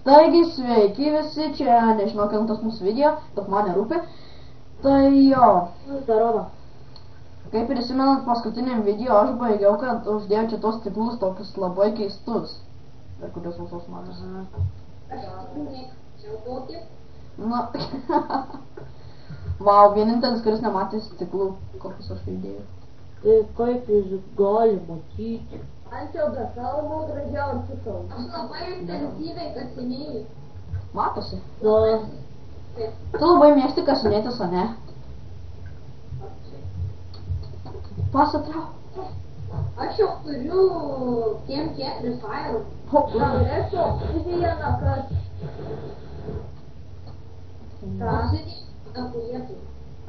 Taigi sveiki visi, čia nežinau kelintas mūsų video, bet man nerūpi. Tai jo. Zdarova. Kaip ir įsimenant paskutiniam video, aš baigiau, kad uždėjau čia tos stiklus tokius labai keistus. Per kurios visos matosi. Na. Vau, vienintelis, kuris nematė stiklų, kokius aš įdėjau. Tai kaip jūs gali matyti? Ančiau be kalbų gražiau ančiukau. Aš labai intensyviai kasinėjau. Matosi. Nu, Tu labai mėgsti kasinėtis, o ne? Pasatrau. Aš jau turiu kiek failų. Norėčiau vieną, kad...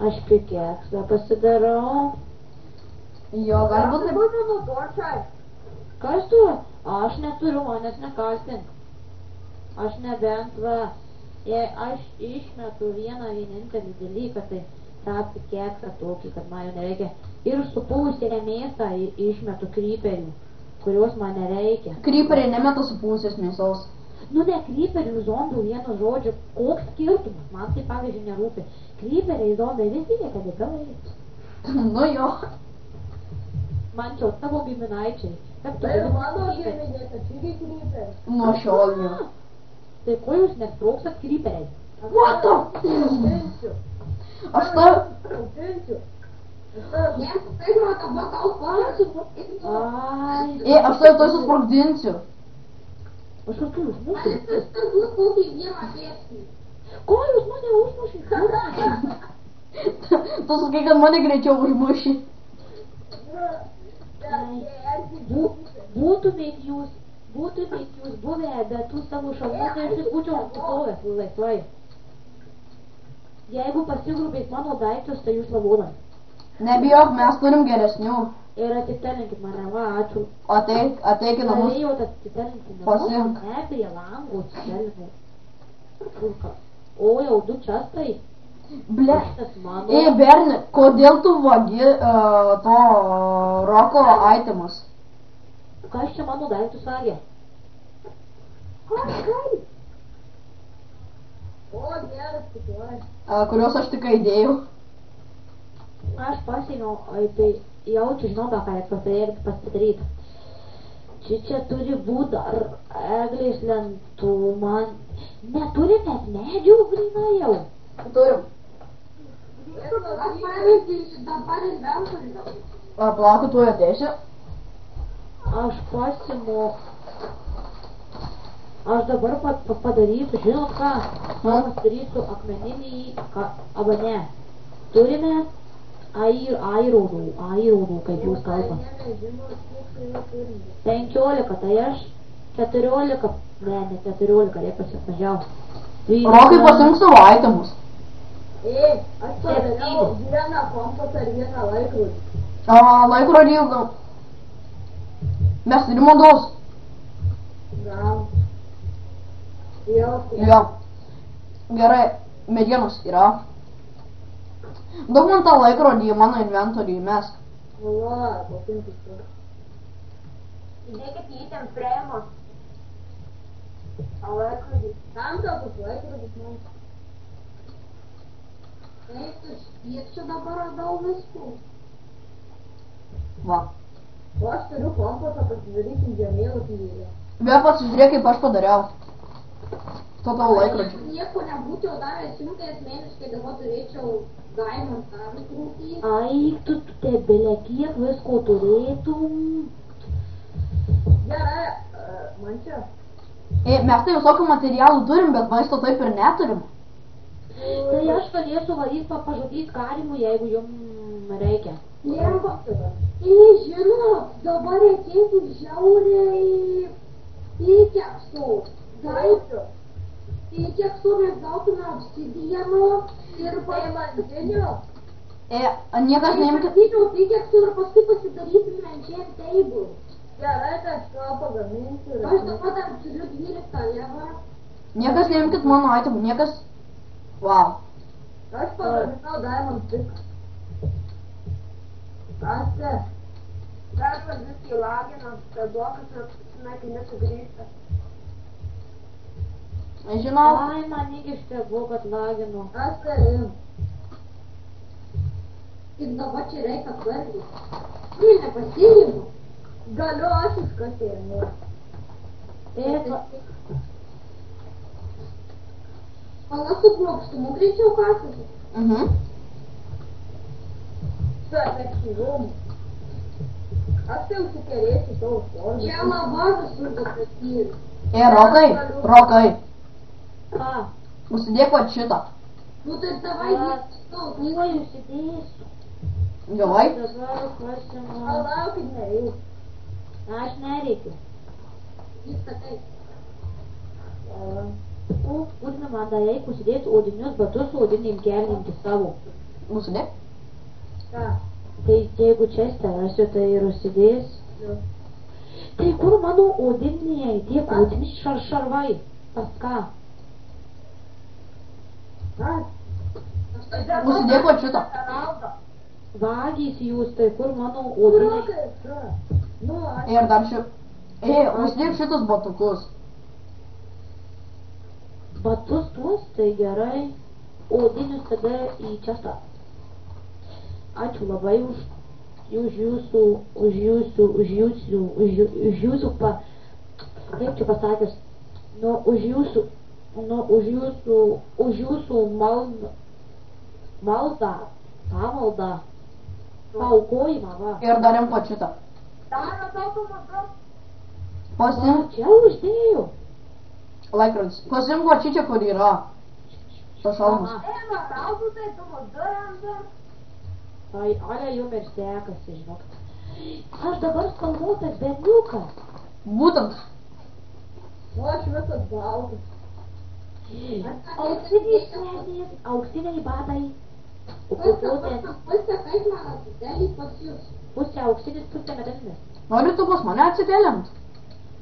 aš pikeksą pasidarau. Jo, gali būt taip. Būtų nutorčiai. Kas tu? Aš neturiu, manęs nekaltink. Aš nebent va, jei aš išmetu vienintelį dalyką, tai tą pikeksą tokį, kad man jau nereikia. Ir supuvusią mėsą išmetu kryperių, kurios man nereikia. Kryperiai nemeta supūsės mėsos. Nu ne kryperių, zombių, vienu žodžiu, koks skirtumas, man tai pavyzdžiui nerūpi. Kryperiai, zombiai, visi lieka degalai. Nu jo. Man čia tavo giminaičiai. Kaip tu Tai gali mano kryperiai? giminė, kad irgi krypė. Nuo šiol jo. Tai ko jūs nesproksat kryperiai? What the? Auginsiu. Aš tau... Auginsiu. Ai, Aš tau to susprogdinsiu. aš kur tu užmušai? Ko jūs mane užmušai? Tu sakai, kad mane greičiau užmuši. Būtumėt jūs buvę, bet tu savo šalmų ir būčiau atstovęs laisvai. Jeigu pasigrubės mano daiktus, tai jūs lavonai. Nebijok, mes turim geresnių. Ir atitelinkit mane, va, ačiū. Ateik į namus. Norėjau atitelinkit mane. Pasiimk. Ne, prie lango atitelinau. Kurka. O, jau du čestai. Ble. Šitas mano. Berni, kodėl tu vagi to Roko itemus? Kas čia mano daiktus sagė? O, geras, tikrai. Kuriuos aš tik įdėjau. Aš pasėmiau, tai jaučiu, žinau, ką reikia pasidaryti. Čia turi būti dar eglės lentų, man... Neturime medžių, grina jau. Turim. Aš pavyzdžiui, dabar inventorių. Plaukiu, tu ateisi. Aš pasimu... Aš dabar padarysiu, žinot ką? Aš padarysiu akmeninį, arba ne. Turime aironų, kaip jūs kalbat. 15, tai aš 14, ne 14, reikia pasimažiau. Rokai pasiimk savo itemus. Aš padariau vieną kompasą ir vieną laikrodį. Laikrodį jau gal. Mes turim odos. Gal. Jo. Gerai, medienos yra. Duok man tą laikrodį į mano inventorių įmesk. Va, pasiimkis tu. Įdėkit jį ten prieimo. A laikrodį. Tam tokius laikrodis man. Taip, kiek čia dabar radau viskų? Va. O aš turiu kompasą, pasidarysim žemėlapyje. Bet pasižiūrėk, kaip aš padariau. To tavo laikrodžių. Nieko nebūčiau davęs 100 mėnesiškai, dabar turėčiau diamantą rūkį. Ai, tu tebelė kiek visko turėtum. Gerai, man čia. Mes tai visokių materialų turim, bet maisto taip ir neturim. Tai aš galėsiu varyti pažadyti karimų, jeigu jums reikia. Lemba. Žinot, dabar reikėtų žiauriai pikeksų. Daiktų. Pikeksų mes gautume obsidiano ir Paimantinių. Niekas neimti. Paimantinių pikeksų ir paskui pasidarytume enchant table. Gerai, tai aš gal pagaminsiu. Aš dabar dar turiu 12 levą. Niekas neimkit mano itemų, niekas. Wow. Aš pagaminau diamond pick. Asta. Dar viskai laginam, kad duokas sunaikinė sugrįžta. Žinau. Ai, man įgištebu, kad laginu. Aš tavim. Tik dabar čia reikia svarbiai. Nu, nepasiimu. Galiu aš iškasėnu. Pala su plokštumu greičiau kasasi. Su efektyvumu. Aš tai užsikerėsiu tavo formą. Čia lavažas uždakatys. Rokai. Ką? Užsidėk va šitą. Nu tai davai jį tau. Oi, užsidėsiu. Gerai. Dabar pasimu. Palaukit, nereikia. Aš nereikiu. Jis sakai. Būtina man dar reikia užsidėti odinius batus su odinėm kelnėm savo. Užsidėk. Ką? Tai jeigu čia sterasiu, tai ir užsidės. Jo. Tai kur mano odiniai, tie odiniai šarvai? Pas ką? Užsidėk va šitą. Vagys jūs, tai kur mano odiniai? Nu, aš. Ir dar užsidėk šitus batukus. Batus tuos, tai gerai. Odinius tada į čestą. Ačiū labai už jūsų, kaip čia pasakęs, už jūsų maldą, pamaldą, paaukojimą, va. Ir darėm po šitą. Daro tokio matu. Pasim Čia uždėjau. laikrodis. Pasim va čia, kur yra. Tas šalmas. Ema, raudu tai tu matu randam. Ai, ale jum ir sekasi, žinok. Aš dabar spalvotas berniukas. Būtent. O aš visas baltas. Auksiniai švelnės, auksiniai batai. O Pusę, kokios kaip man atitelį pas jūs. pusė auksinis, pusė medalinis. Nori tu pas mane atsitėlint?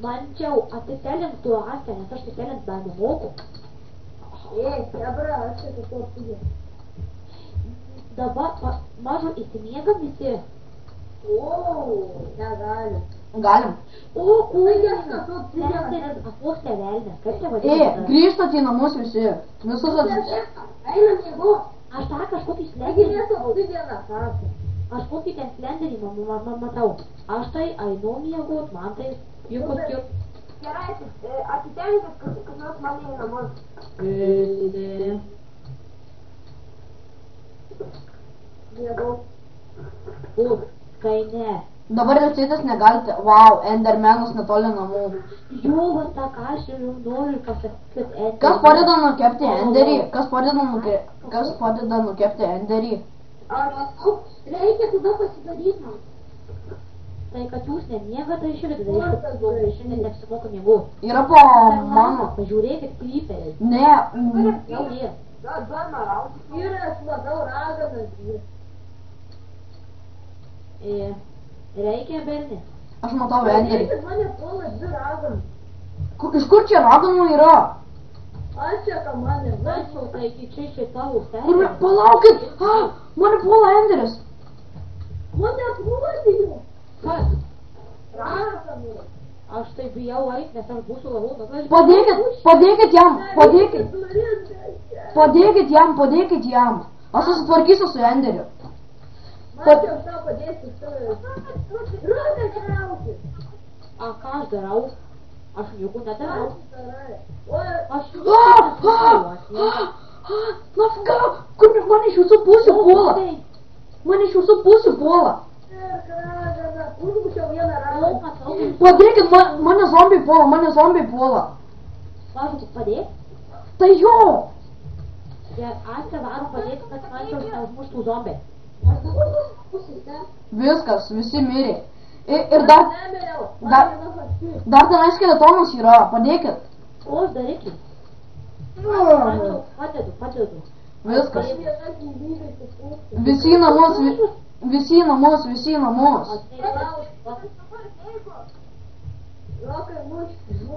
Man čia atitelint tuo asę, nes aš atitelint dar nemoku. Hebra, aš čia kažko apsigė. Dabar mažu įsimiegam visi. O, negali. Galim. O, lenderis apvokstė velnės, kaip čia vadinasi? Grįžtat į namus visi. Visus atsitėlint. Einam jėgo. Aš tą kažkokį Taigi slenderį, mes apsigėną kasą. aš kokį ten slenderį matau. Aš tai einu miegot, man tai juk skir. Gerai, atitenkit, kad nors mane į namus. Mėgau. O, kai ne. Dabar ilsėtis negalite. Vau, Endermenas netoli namų. Jo, va tą ką aš ir jums noriu pasakyti, kad Kas padeda nukepti enderį? Kas padeda nukepti enderį? Ar matau, reikia tada pasidaryti man. Tai kad jūs nemiegate iš ryto, tai šiandien neapsimoka miegoti. Yra po mano. Pažiūrėkit kryperį. Ne. Jau jie. Duona raudu. Vyras labiau raganas. Reikia berni. Aš matau enderį. Padėkit mane puola dvi raganas. Iš kur čia raganų yra? Aš čia ką mane. Tačiau tai čia tavo Kur? stengia. Palaukit. Mane puola enderis. Mane puolė. Kas? Raganų. Aš tai bijau eit, nes aš būsiu labiau nugažęs. Padėkit jam. Aš susitvarkysiu su enderiu. Man čia už tau padėsiu su... Ragas rauti. A ką aš darau? Aš nieko nedarau. Aš Nafka, kur mane iš jūsų pusių puola? Mane iš jūsų pusių puola. Užmušiau vieną raganą. Padėkit, mane zombiai puola. Važu, tik padėk. Tai jo. Ir aš te varu padėti, kad man čia neužmuštų zombiai. Aš dabar pusėse. Viskas, visi mirė. Ir dar tenai skeletonas yra, padėkit. O, aš darykit. Padedu. Viskas. Visi į namus.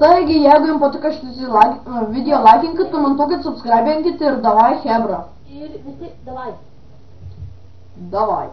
Taigi, jeigu jums patiko šitas video, laikinkit, komentuokit, subscribinkit ir davai, hebra. Ir visi, davai. Давай.